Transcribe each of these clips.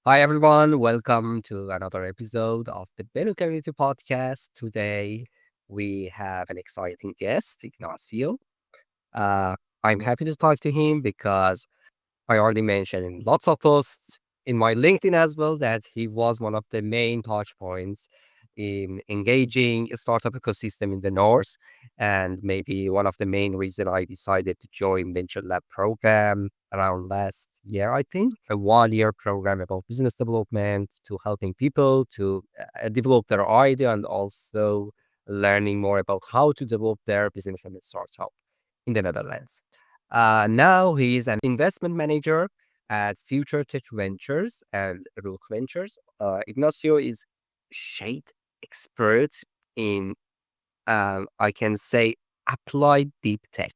Hi, everyone. Welcome to another episode of the Benu Community Podcast. Today, we have an exciting guest, Ignacio. Uh, I'm happy to talk to him because I already mentioned in lots of posts in my LinkedIn as well that he was one of the main touch points in engaging a startup ecosystem in the North. And maybe one of the main reason I decided to join Venture Lab program around last year, I think, a 1 year program about business development to helping people to develop their idea and also learning more about how to develop their business and startup in the Netherlands. Now he is an investment manager at Future Tech Ventures and Rook Ventures. Ignacio is shade expert in, I can say, applied deep tech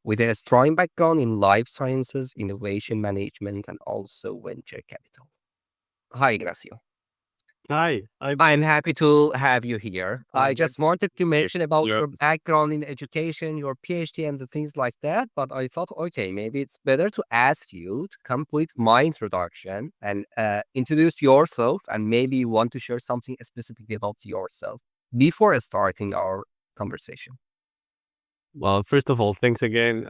with a strong background in life sciences, innovation management, and also venture capital. Hi, Ignacio. Hi, I'm happy to have you here. I I'm very just wanted to mention about yeah. your background in education, your PhD, and the things like that. But I thought, okay, maybe it's better to ask you to complete my introduction and introduce yourself. And maybe you want to share something specifically about yourself before starting our conversation. Well, first of all, thanks again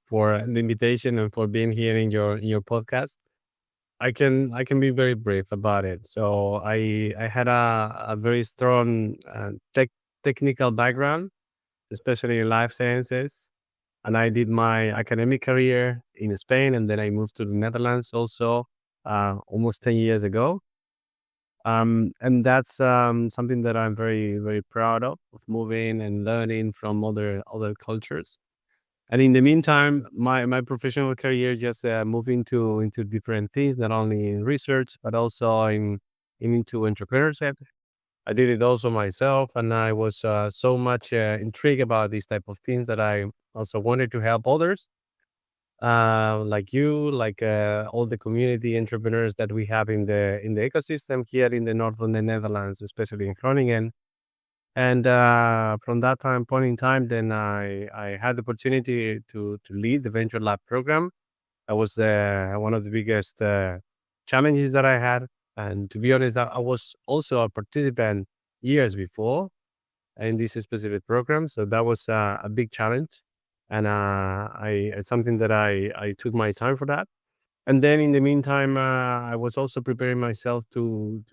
for the invitation and for being here in your podcast. I can be very brief about it. So I had a very strong technical background, especially in life sciences, and I did my academic career in Spain, and then I moved to the Netherlands also almost 10 years ago. And that's something that I'm very proud of moving and learning from other cultures. And in the meantime, my professional career just moving to into different things, not only in research but also in into entrepreneurship. I did it also myself, and I was so much intrigued about these type of things that I also wanted to help others like you, like all the community entrepreneurs that we have in the ecosystem here in the north of the Netherlands, especially in Groningen. And from that time point in time, then I had the opportunity to lead the Venture Lab program. That was one of the biggest challenges that I had. And to be honest, I was also a participant years before in this specific program, so that was a big challenge. And I it's something that I took my time for that. And then in the meantime, I was also preparing myself to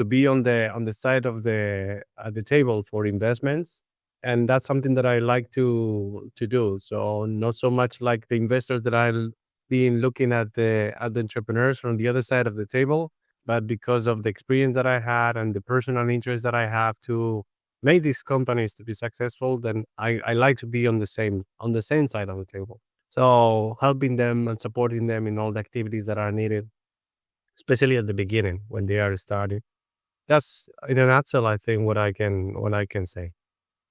be on the side of the at the table for investments, and that's something that I like to do. So not so much like the investors that I've been looking at the entrepreneurs from the other side of the table, but because of the experience that I had and the personal interest that I have to make these companies to be successful, then I like to be on the same side of the table. So helping them and supporting them in all the activities that are needed, especially at the beginning when they are starting. That's in a nutshell, I think what I can say.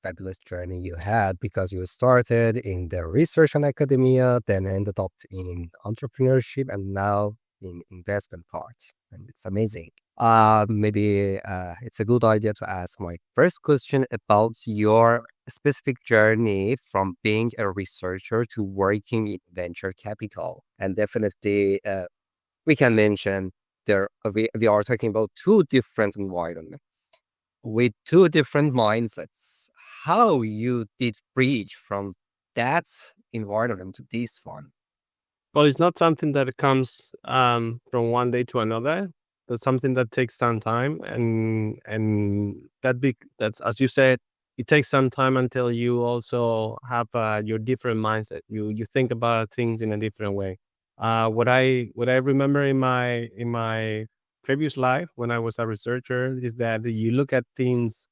Fabulous journey you had because you started in the research and academia, then ended up in entrepreneurship, and now in investment parts. And it's amazing. Maybe it's a good idea to ask my first question about your specific journey from being a researcher to working in venture capital. And definitely, we can mention we are talking about two different environments with two different mindsets. How you did bridge from that environment to this one? Well, it's not something that comes from one day to another. That's something that takes some time, and that's as you said, it takes some time until you also have your different mindset. You think about things in a different way. What I remember in my previous life when I was a researcher is that you look at things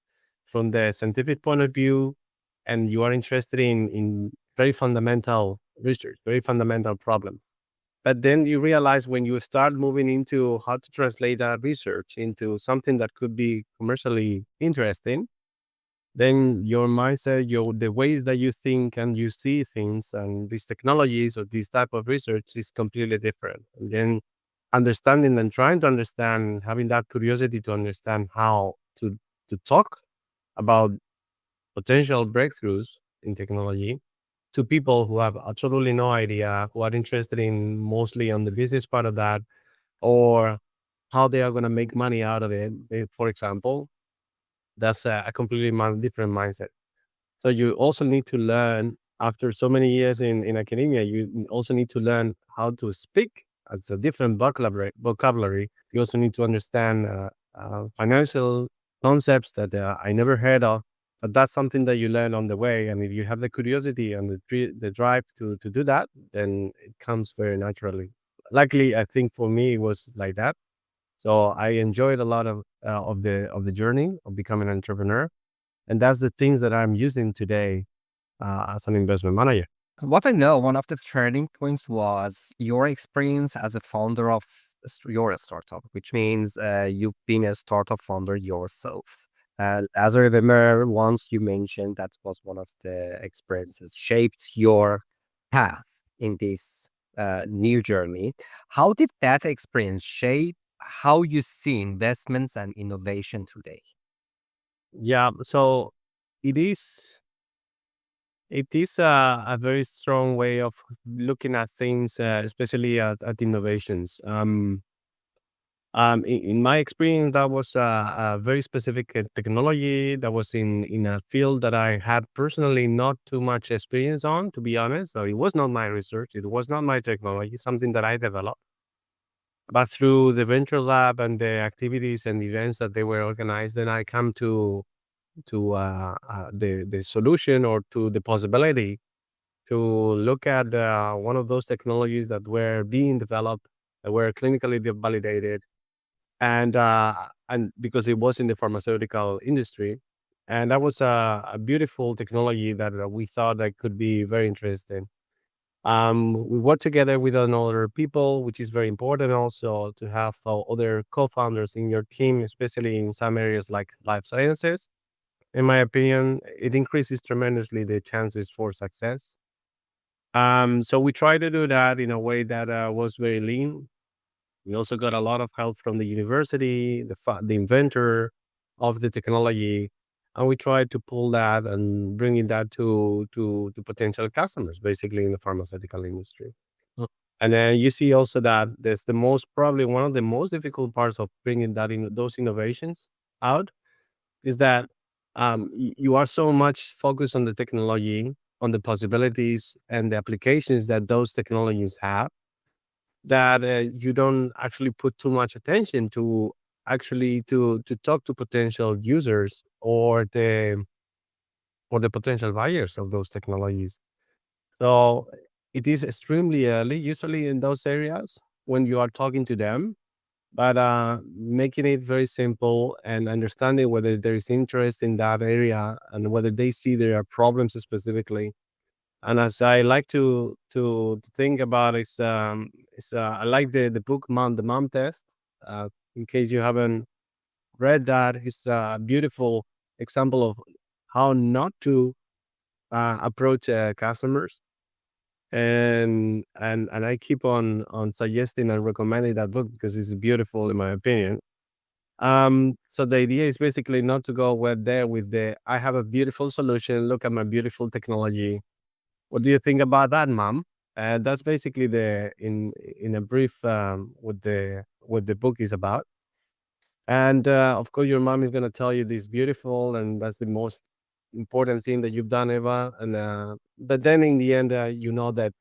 from the scientific point of view, and you are interested in very fundamental research, very fundamental problems. But then you realize when you start moving into how to translate that research into something that could be commercially interesting, then your mindset, the ways that you think and you see things and these technologies or this type of research is completely different. And then understanding and trying to understand, having that curiosity to understand how to talk about potential breakthroughs in technology to people who have absolutely no idea, who are interested in mostly on the business part of that, or how they are going to make money out of it. For example, that's a completely different mindset. So you also need to learn after so many years in academia, you also need to learn how to speak. It's a different vocabulary. You also need to understand financial concepts that I never heard of. But that's something that you learn on the way. And if you have the curiosity and the drive to do that, then it comes very naturally. Luckily, I think for me, it was like that. So I enjoyed a lot of the journey of becoming an entrepreneur, and that's the things that I'm using today as an investment manager. What I know, one of the turning points was your experience as a founder of your startup, which means you've been a startup founder yourself. As I remember, once you mentioned that was one of the experiences shaped your path in this new journey. How did that experience shape how you see investments and innovation today? Yeah, so it is it is a very strong way of looking at things, especially at innovations. In my experience, that was a very specific technology that was in a field that I had personally not too much experience on, to be honest. So it was not my research, it was not my technology, something that I developed. But through the venture lab and the activities and events that they were organized, then I come to the solution or to the possibility to look at one of those technologies that were being developed, that were clinically validated, and because it was in the pharmaceutical industry, and that was a beautiful technology that we thought that could be very interesting. We work together with another people, which is very important also to have other co-founders in your team, especially in some areas like life sciences. In my opinion, it increases tremendously the chances for success. So we try to do that in a way that was very lean. We also got a lot of help from the university, the inventor of the technology, and we tried to pull that and bringing that to potential customers, basically in the pharmaceutical industry. And then you see also that there's the most probably one of the most difficult parts of bringing that in those innovations out is that you are so much focused on the technology, on the possibilities and the applications that those technologies have that you don't actually put too much attention to actually to talk to potential users or the potential buyers of those technologies. So it is extremely early, usually in those areas when you are talking to them, but making it very simple and understanding whether there is interest in that area and whether they see there are problems specifically. And as I like to think about is I like the book the Mom Test. In case you haven't read that, it's a beautiful example of how not to approach customers. And I keep on suggesting and recommending that book because it's beautiful in my opinion. So the idea is basically not to go there with the I have a beautiful solution. Look at my beautiful technology. What do you think about that, mom? That's basically the in a brief what the book is about. And of course, your mom is gonna tell you this beautiful, and that's the most important thing that you've done ever. And but then in the end, you know that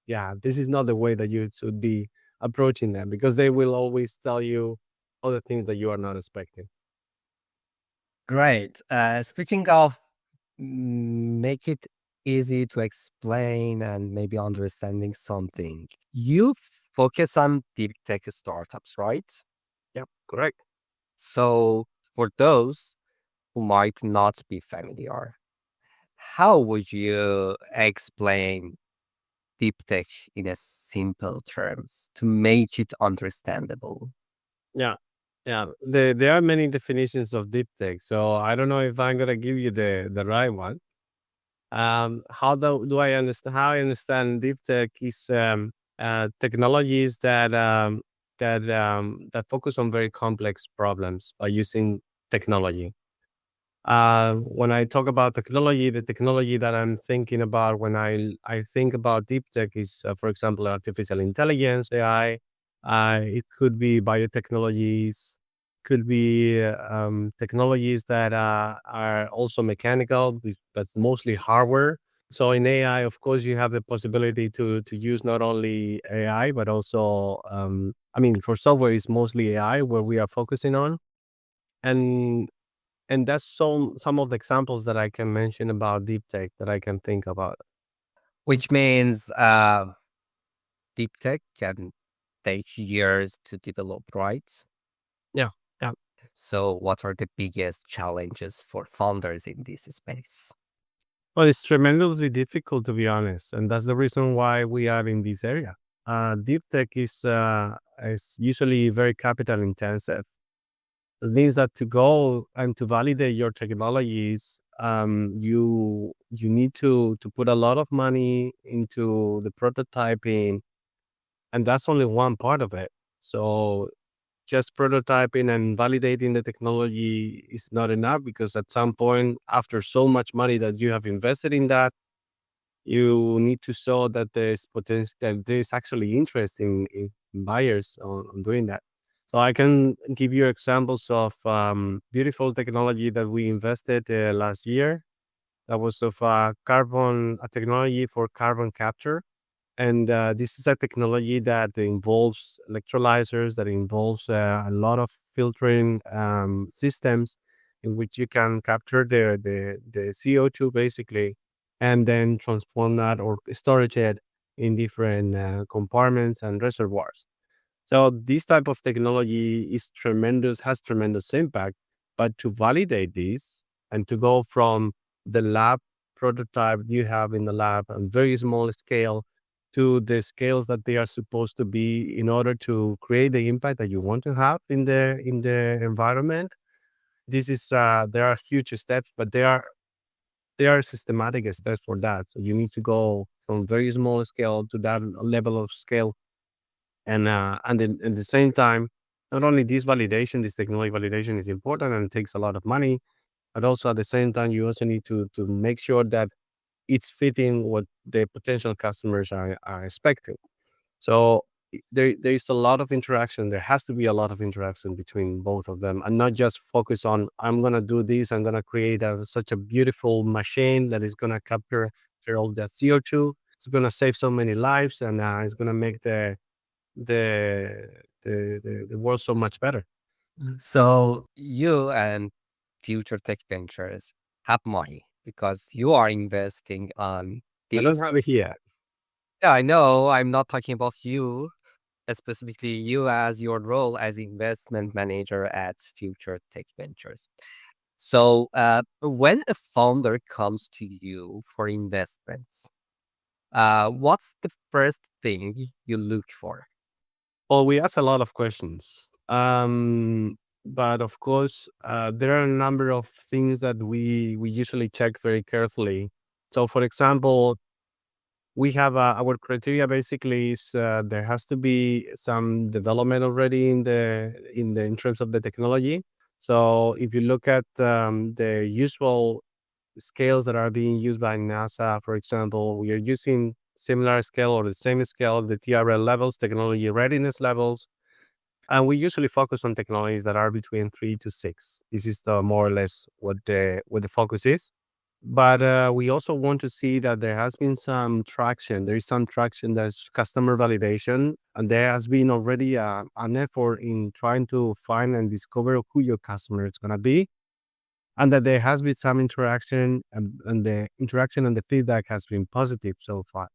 yeah, this is not the way that you should be approaching them because they will always tell you other things that you are not expecting. Great. Speaking of make it easy to explain and maybe understanding something, you focus on deep tech startups, right? Yep, correct. So, for those who might not be familiar, how would you explain deep tech in a simple terms to make it understandable? Yeah. Yeah. There are many definitions of deep tech. So I don't know if I'm gonna give you the right one. How do I understand how I understand deep tech is technologies that focus on very complex problems by using technology. When I talk about technology, the technology that I'm thinking about when I think about deep tech is, for example, artificial intelligence (AI), It could be biotechnologies, could be technologies that are also mechanical, but it's mostly hardware. So in AI, of course, you have the possibility to use not only AI but also, I mean, for software, it's mostly AI where we are focusing on, and that's some of the examples that I can mention about deep tech that I can think about. Which means deep tech can take years to develop, right? Yeah, yeah. So, what are the biggest challenges for founders in this space? Well, it's tremendously difficult to be honest, and that's the reason why we are in this area. Deep tech is usually very capital intensive. It means that to go and to validate your technologies, you need to put a lot of money into the prototyping, and that's only one part of it. So just prototyping and validating the technology is not enough because at some point, after so much money that you have invested in that, you need to show that there's potential, that there's actually interest in buyers on doing that. So I can give you examples of beautiful technology that we invested last year. That was of a technology for carbon capture, and this is a technology that involves electrolyzers, that involves a lot of filtering systems in which you can capture the CO2 basically, and then transform that or storage it in different compartments and reservoirs. So this type of technology is tremendous, has tremendous impact. But to validate this and to go from the lab prototype you have in the lab on very small scale to the scales that they are supposed to be in order to create the impact that you want to have in the environment. This is there are huge steps, but they are systematic steps for that. So you need to go from very small scale to that level of scale, and then at the same time, not only this validation, this technology validation is important and takes a lot of money, but also at the same time, you also need to make sure that it's fitting what the potential customers are expecting. So there is a lot of interaction. There has to be a lot of interaction between both of them, and not just focus on I'm gonna do this. I'm gonna create such a beautiful machine that is gonna capture all that CO2. It's gonna save so many lives, and it's gonna make the the world so much better. So, you and future tech ventures have money because you are investing on I don't this. have it here. Yeah, I know. I'm not talking about you, specifically you as your role as investment manager at future tech ventures. So, when a founder comes to you for investments, what's the first thing you look for? Well, we ask a lot of questions. But of course, there are a number of things that we usually check very carefully. So, for example, we have our criteria basically is there has to be some development already in terms of the technology. So, if you look at the usual scales that are being used by NASA, for example, we are using similar scale or the same scale, the TRL levels, technology readiness levels, and we usually focus on technologies that are between 3 to 6. This is more or less what the focus is. But we also want to see that there has been some traction. There is some traction that's customer validation, and there has been already an effort in trying to find and discover who your customer is going to be, and that there has been some interaction, and the interaction and the feedback has been positive so far.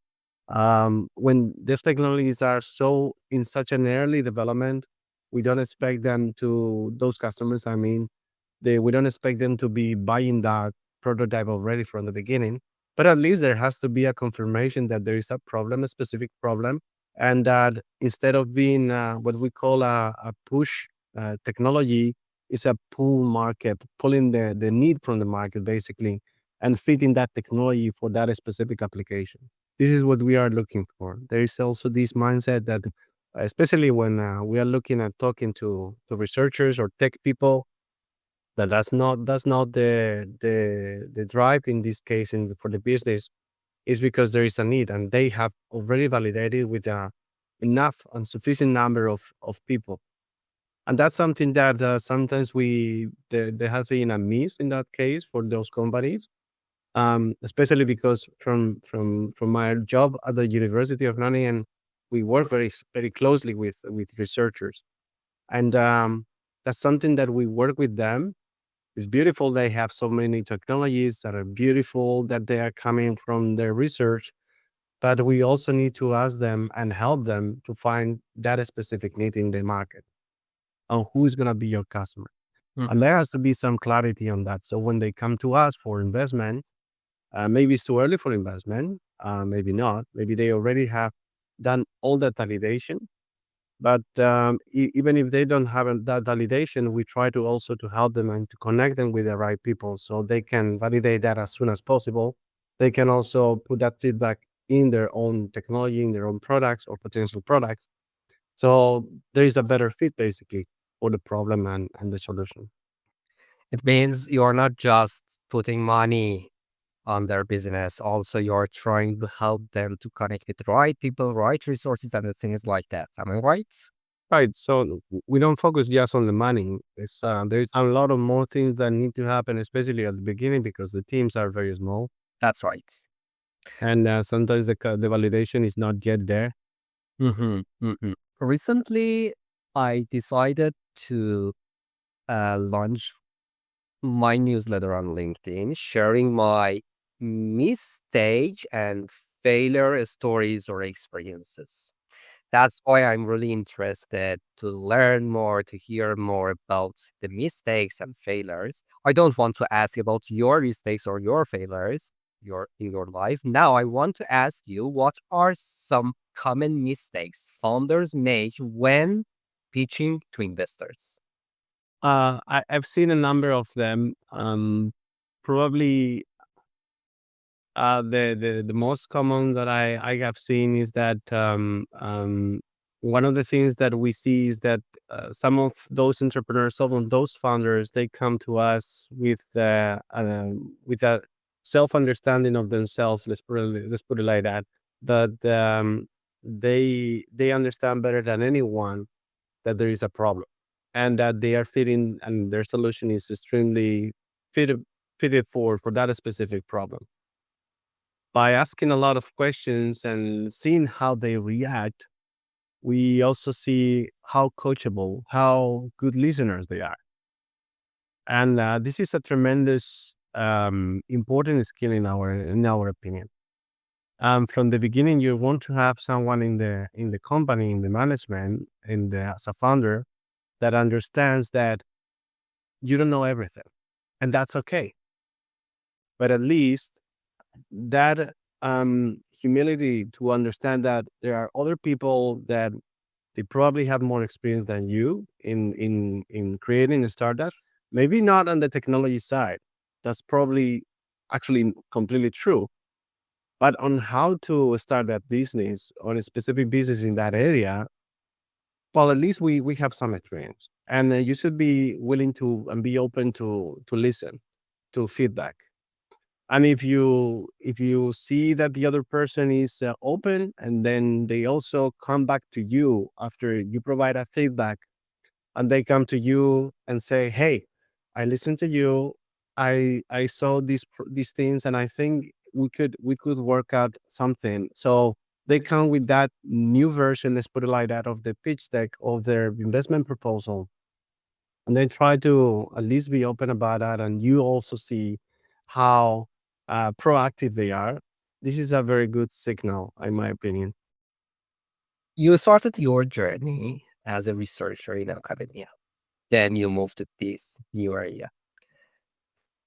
When these technologies are so in such an early development, we don't expect them to those customers. I mean, we don't expect them to be buying that prototype already from the beginning. But at least there has to be a confirmation that there is a problem, a specific problem, and that instead of being what we call a push technology, is a pull market, pulling the need from the market basically, and fitting that technology for that specific application. This is what we are looking for. There is also this mindset that, especially when we are looking at talking to researchers or tech people, that's not the drive in this case for the business, is because there is a need and they have already validated with enough and sufficient number of people. And that's something that sometimes there has been a miss in that case for those companies, especially because from my job at the University of Nottingham, we work very closely with researchers, and that's something that we work with them. It's beautiful they have so many technologies that are beautiful that they are coming from their research, but we also need to ask them and help them to find that specific need in the market and who is going to be your customer. And Mhm. there has to be some clarity on that. So when they come to us for investment, maybe it's too early for investment, maybe not. Maybe they already have done all that validation. But even if they don't have that validation, we try to also to help them and to connect them with the right people so they can validate that as soon as possible. They can also put that feedback in their own technology, in their own products or potential products. So there is a better fit basically for the problem and the solution. It means you're not just putting money on their business, also you're trying to help them to connect with the right people, right resources, and the things like that. Am I right? Right. So we don't focus just on the money. There's a lot of more things that need to happen, especially at the beginning, because the teams are very small, That's right. and sometimes the validation is not yet there. Recently, I decided to launch my newsletter on LinkedIn, sharing my mistake and failure stories or experiences. That's why I'm really interested to learn more, to hear more about the mistakes and failures. I don't want to ask about your mistakes or your failures in your life. Now I want to ask you, what are some common mistakes founders make when pitching to investors? I've seen a number of them. Probably the most common that I have seen is that one of the things that we see is that some of those entrepreneurs, some of those founders, they come to us with a self understanding of themselves. Let's put it like that. That they understand better than anyone that there is a problem, and that they are fitting, and their solution is extremely fitted fitted for that specific problem. By asking a lot of questions and seeing how they react, we also see how coachable, how good listeners they are. And this is a tremendous important skill in our opinion. From the beginning, you want to have someone in the company, in the management, as a founder that understands that you don't know everything, and that's okay. But at least that humility to understand that there are other people that they probably have more experience than you in creating a startup. Maybe not on the technology side. That's probably actually completely true. But on how to start that business or a specific business in that area, well, at least we have some experience, and you should be willing to and be open to listen to feedback. And if you see that the other person is open, and then they also come back to you after you provide a feedback, and they come to you and say, "Hey, I listened to you. I saw these things, and I think we could work out something." So they come with that new version, let's put it like that, of the pitch deck of their investment proposal, and then try to at least be open about that, and you also see how proactive they are. This is a very good signal, in my opinion. You started your journey as a researcher in academia. Then you moved to this new area.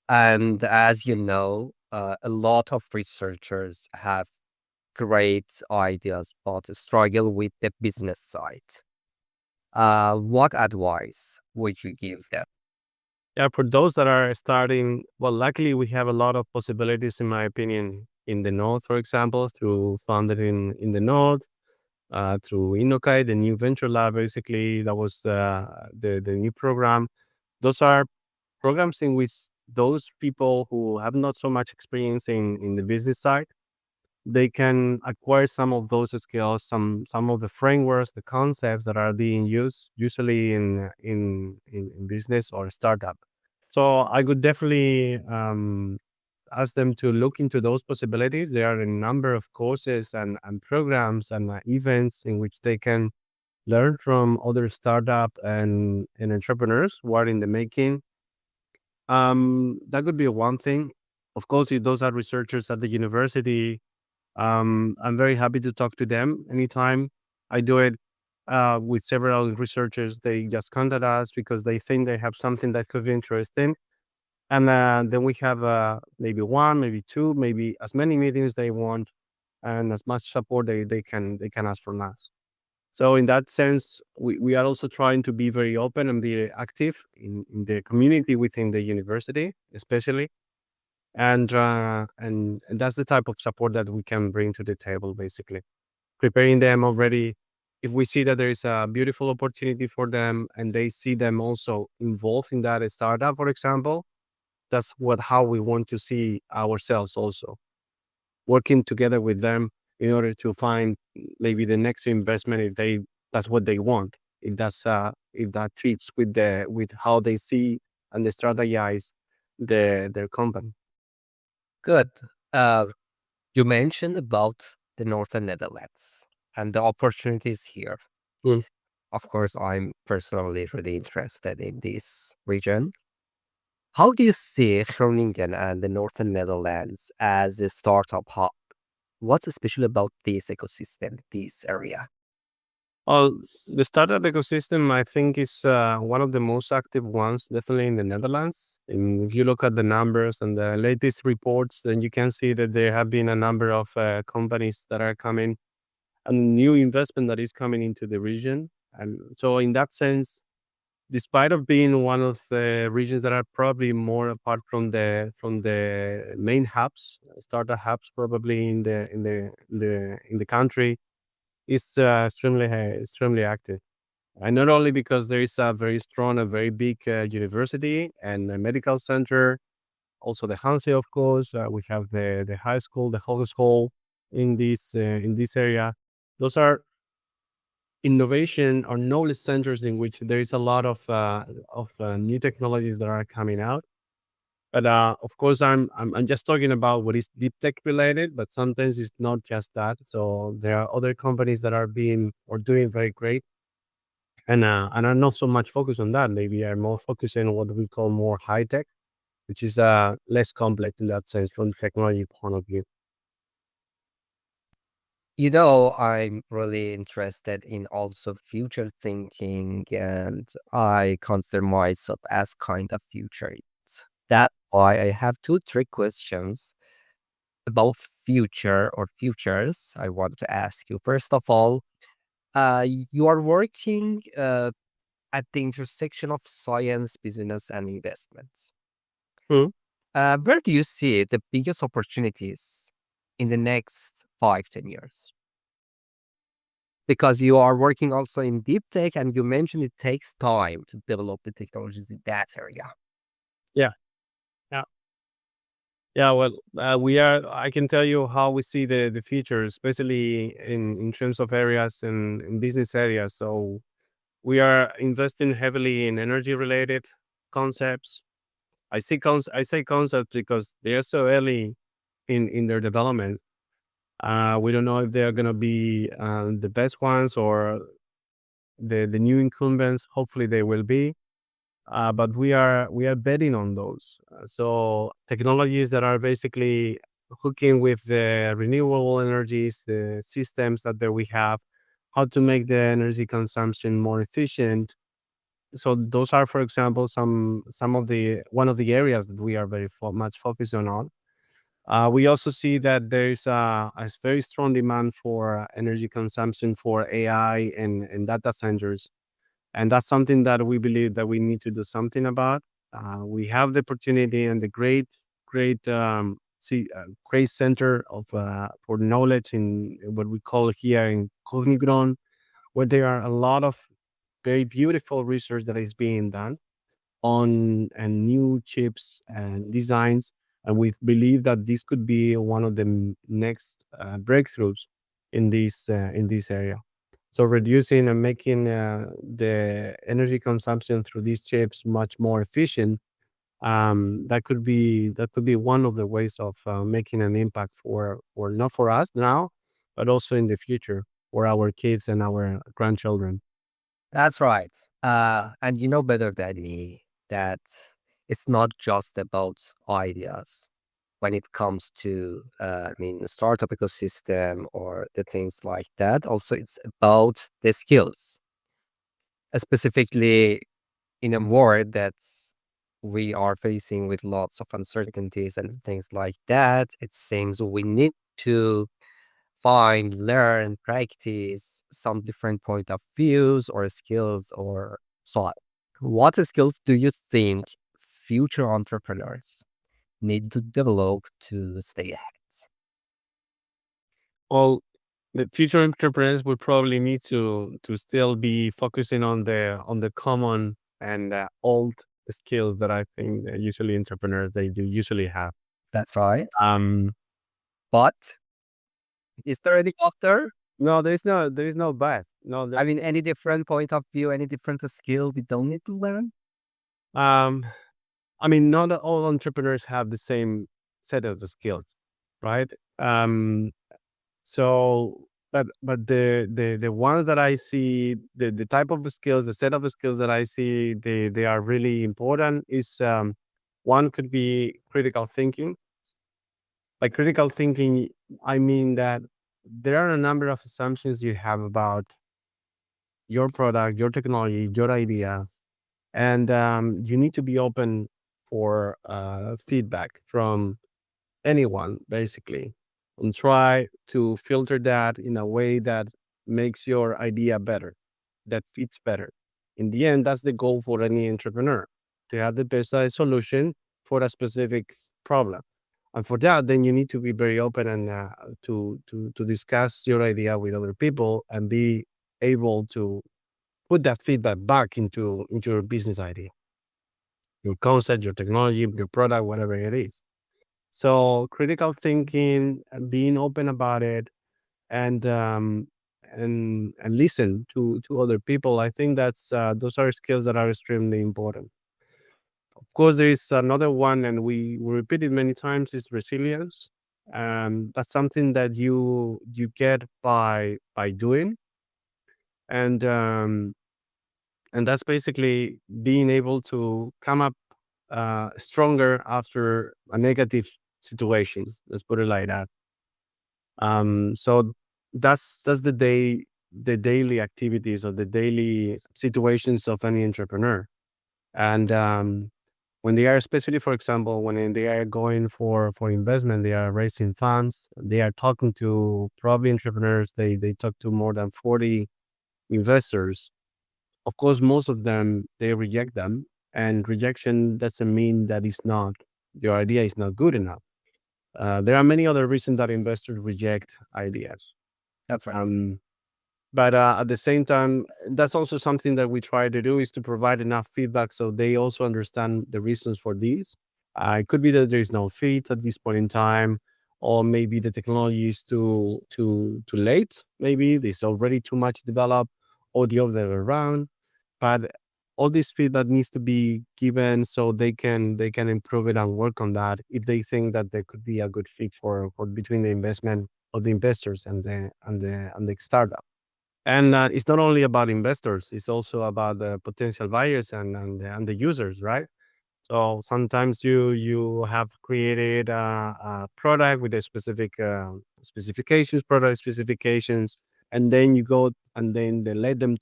And as you know, a lot of researchers have great ideas but struggle with the business side. What advice would you give them? Yeah, for those that are starting, well, luckily we have a lot of possibilities, in my opinion, in the north, for example, through founded in the north, through Inokai, the new venture lab. Basically, that was the new program. Those are programs in which those people who have not so much experience in the business side, they can acquire some of those skills, some of the frameworks, the concepts that are being used usually in business or startup. So I would definitely ask them to look into those possibilities. There are a number of courses and programs and events in which they can learn from other startup and entrepreneurs who are in the making. That could be one thing. Of course, if those are researchers at the university, I'm very happy to talk to them anytime. I do it with several researchers. They just contact us because they think they have something that could be interesting. And then we have maybe one, maybe two, maybe as many meetings they want and as much support they can ask from us. So in that sense, we are also trying to be very open and be active in the community within the university, especially. And that's the type of support that we can bring to the table, basically. Preparing them already. If we see that there is a beautiful opportunity for them and they see them also involved in that startup, for example, that's what how we want to see ourselves also working together with them in order to find maybe the next investment if they that's what they want, if that fits with how they see and they strategize their company. Good. Uh, you mentioned about the Northern Netherlands and the opportunities here. Mm. Of course, I'm personally really interested in this region. How do you see Groningen and the Northern Netherlands as a startup hub? What's special about this ecosystem, this area? Well, the startup ecosystem, I think, is one of the most active ones, definitely in the Netherlands. And if you look at the numbers and the latest reports, then you can see that there have been a number of companies that are coming and new investment that is coming into the region. And so, in that sense, despite of being one of the regions that are probably more apart from the main hubs, startup hubs, probably in the country, is extremely active. And not only because there is a very strong, a very big university and a medical center, also the Hanse, of course. We have the high school, the hogeschool in this area. Those are innovation or knowledge centers in which there is a lot of new technologies that are coming out. But of course, I'm just talking about what is deep tech related, but sometimes it's not just that. So there are other companies that are being or doing very great, and are not so much focused on that. Maybe are more focused on what we call more high tech, which is less complex in that sense from the technology point of view. I'm really interested in also future thinking, and I consider myself as kind of futurist. That's why I have two, three questions about future or futures I want to ask you. First of all, you are working at the intersection of science, business, and investments. Hmm. Where do you see the biggest opportunities in the next 5, 10 years? Because you are working also in deep tech and you mentioned it takes time to develop the technologies in that area. Yeah. Yeah. Yeah. Well, we are. I can tell you how we see the future, especially in terms of areas and in business areas. So we are investing heavily in energy related concepts. I say concepts because they are so early in their development. We don't know if they are going to be the best ones or the new incumbents. Hopefully, they will be. But we are betting on those. So technologies that are basically hooking with the renewable energies, the systems that there we have, how to make the energy consumption more efficient. So those are, for example, some of the one of the areas that we are very much focused on. We also see that there's a very strong demand for energy consumption for AI and data centers, and that's something that we believe that we need to do something about. We have the opportunity and the great center of for knowledge in what we call here in Cognigron, where there are a lot of very beautiful research that is being done on and new chips and designs. And we believe that this could be one of the next breakthroughs in this area. So reducing and making the energy consumption through these chips much more efficient, that could be one of the ways of making an impact for not for us now, but also in the future for our kids and our grandchildren. That's right. And you know better than me that it's not just about ideas when it comes to, the startup ecosystem or the things like that. Also, it's about the skills, specifically in a world that we are facing with lots of uncertainties and things like that. It seems we need to find, learn, practice some different point of views or skills or so on. What skills do you think future entrepreneurs need to develop to stay ahead? Well, the future entrepreneurs would probably need to still be focusing on the common and old skills that I think that usually entrepreneurs they do usually have. That's right. Um, But is there any other? no, there is no bad. No, I there. mean, any different point of view, any different skill we don't need to learn? Um, I mean, not all entrepreneurs have the same set of the skills, right? Um, so, but the ones that I see, the type of skills, the set of skills that I see, they are really important. Is one could be critical thinking. By critical thinking, I mean that there are a number of assumptions you have about your product, your technology, your idea, and you need to be open for feedback from anyone basically, and try to filter that in a way that makes your idea better, that fits better. In the end, that's the goal for any entrepreneur, to have the best solution for a specific problem. And for that, then you need to be very open and to discuss your idea with other people and be able to put that feedback back into your business idea, your concept, your technology, your product, whatever it is. So critical thinking, being open about it, and and listen to other people. I think that's those are skills that are extremely important. Of course, there is another one, and we repeat it many times. Is resilience. That's something that you get by doing, and um, and that's basically being able to come up stronger after a negative situation. Let's put it like that. So that's the daily activities or the daily situations of any entrepreneur. And when they are, especially for example, when they are going for investment, they are raising funds. They are talking to probably entrepreneurs. They talk to more than 40 investors. Of course, most of them they reject them, and rejection doesn't mean that it's not your idea is not good enough. There are many other reasons that investors reject ideas. That's right. Um, but at the same time, that's also something that we try to do is to provide enough feedback so they also understand the reasons for these. It could be that there is no fit at this point in time, or maybe the technology is too late. Maybe there's already too much developed, or the other way around. But all this feedback needs to be given so they can improve it and work on that if they think that there could be a good fit for between the investment of the investors and the startup. And it's not only about investors; it's also about the potential buyers and the users, right? So sometimes you have created a product with a specific specifications, product specifications, and then you go and then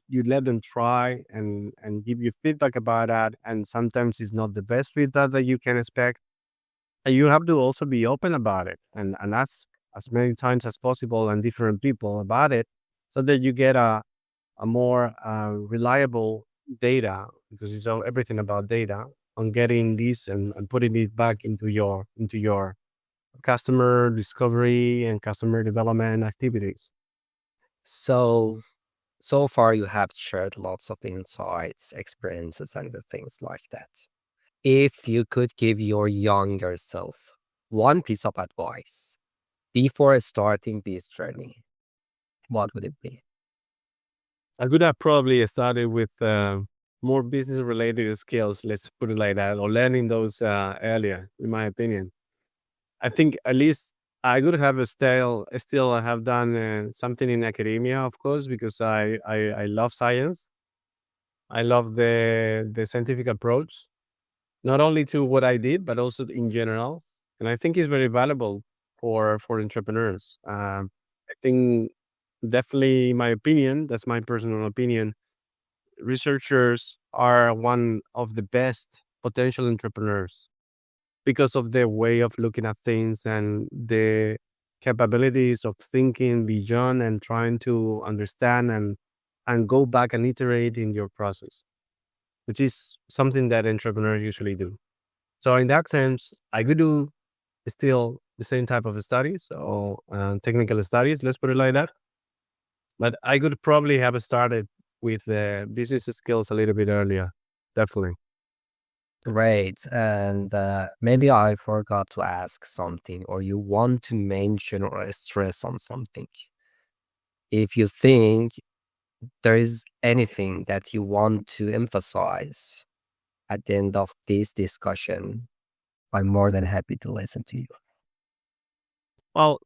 you let them try and give you feedback about that. And sometimes it's not the best feedback that you can expect, and you have to also be open about it and ask as many times as possible and different people about it, so that you get a more reliable data, because it's all everything about data on getting this and putting it back into your customer discovery and customer development activities. So, so far you have shared lots of insights, experiences, and the things like that. If you could give your younger self one piece of advice before starting this journey, what would it be? I could have probably started with more business related skills, let's put it like that, or learning those earlier, in my opinion. I think at least I could have still have done something in academia, of course, because I love science. I love the scientific approach, not only to what I did, but also in general. And I think it's very valuable for entrepreneurs. I think definitely, in my opinion, that's my personal opinion. Researchers are one of the best potential entrepreneurs because of their way of looking at things and the capabilities of thinking beyond and trying to understand and go back and iterate in your process, which is something that entrepreneurs usually do. So in that sense, I could do still the same type of studies or technical studies, let's put it like that. But I could probably have started with the business skills a little bit earlier. Definitely. Great. And maybe I forgot to ask something, or you want to mention or stress on something. If you think there is anything that you want to emphasize at the end of this discussion, I'm more than happy to listen to you. Well,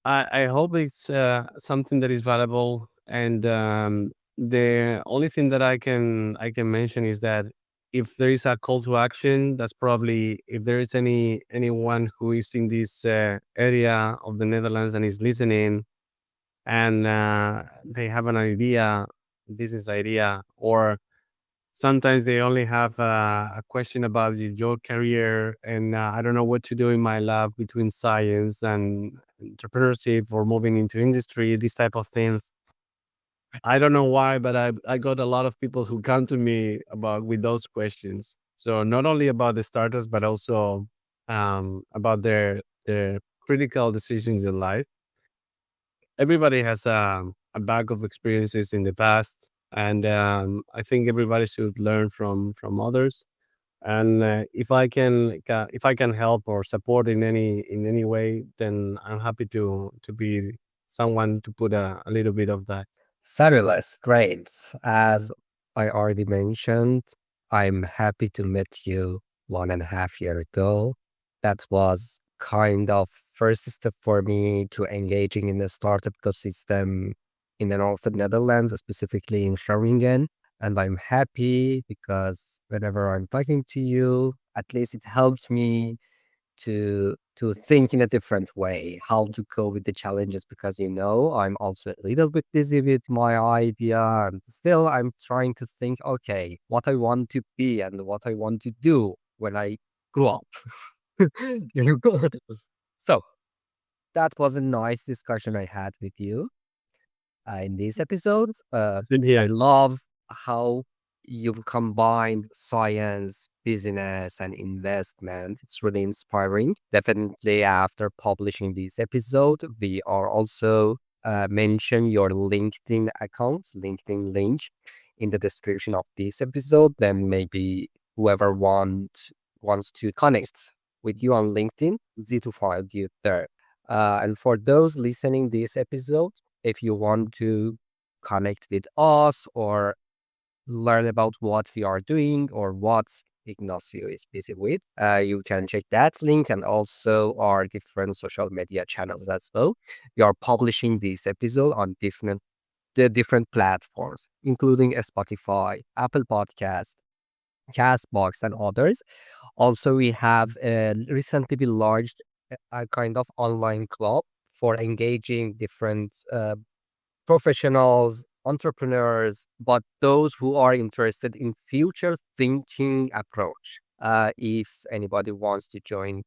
I hope it's something that is valuable. And the only thing that I can mention is that if there is a call to action, that's probably if there is anyone who is in this area of the Netherlands and is listening, and they have an idea, business idea, or sometimes they only have a question about your career, and I don't know what to do in my life between science and entrepreneurship or moving into industry, these type of things. I don't know why, but I got a lot of people who come to me about with those questions. So not only about the startups, but also about their critical decisions in life. Everybody has a bag of experiences in the past, and I think everybody should learn from others. And if I can help or support in any way, then I'm happy to be someone to put a little bit of that. Fabulous. Great. As I already mentioned, I'm happy to meet you 1.5 years ago. That was kind of first step for me to engaging in the startup ecosystem in the north of Netherlands, specifically in Groningen. And I'm happy because whenever I'm talking to you, at least it helped me to think in a different way, how to cope with the challenges, because I'm also a little bit busy with my idea, and still I'm trying to think, okay, what I want to be and what I want to do when I grow up. You know? So that was a nice discussion I had with you in this episode. Same I here. love how you've combined science, business, and investment. It's really inspiring. Definitely, after publishing this episode, we are also mention your LinkedIn account, LinkedIn link in the description of this episode. Then maybe whoever wants to connect with you on LinkedIn, easy to find you there. And for those listening this episode, if you want to connect with us or learn about what we are doing or what Ignacio is busy with, you can check that link and also our different social media channels as well. We are publishing this episode on the different platforms, including Spotify, Apple Podcast, Castbox, and others. Also, we have recently launched a kind of online club for engaging different professionals, entrepreneurs, but those who are interested in future thinking approach. If anybody wants to join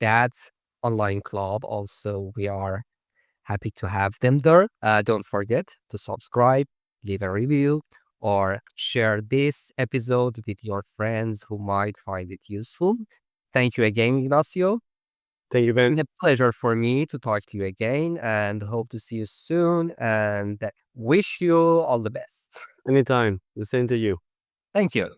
that online club, also we are happy to have them there. Don't forget to subscribe, leave a review, or share this episode with your friends who might find it useful. Thank you again, Ignacio. Thank you, It's Ben. been a pleasure for me to talk to you again and hope to see you soon and wish you all the best. Anytime. The same to you. Thank you.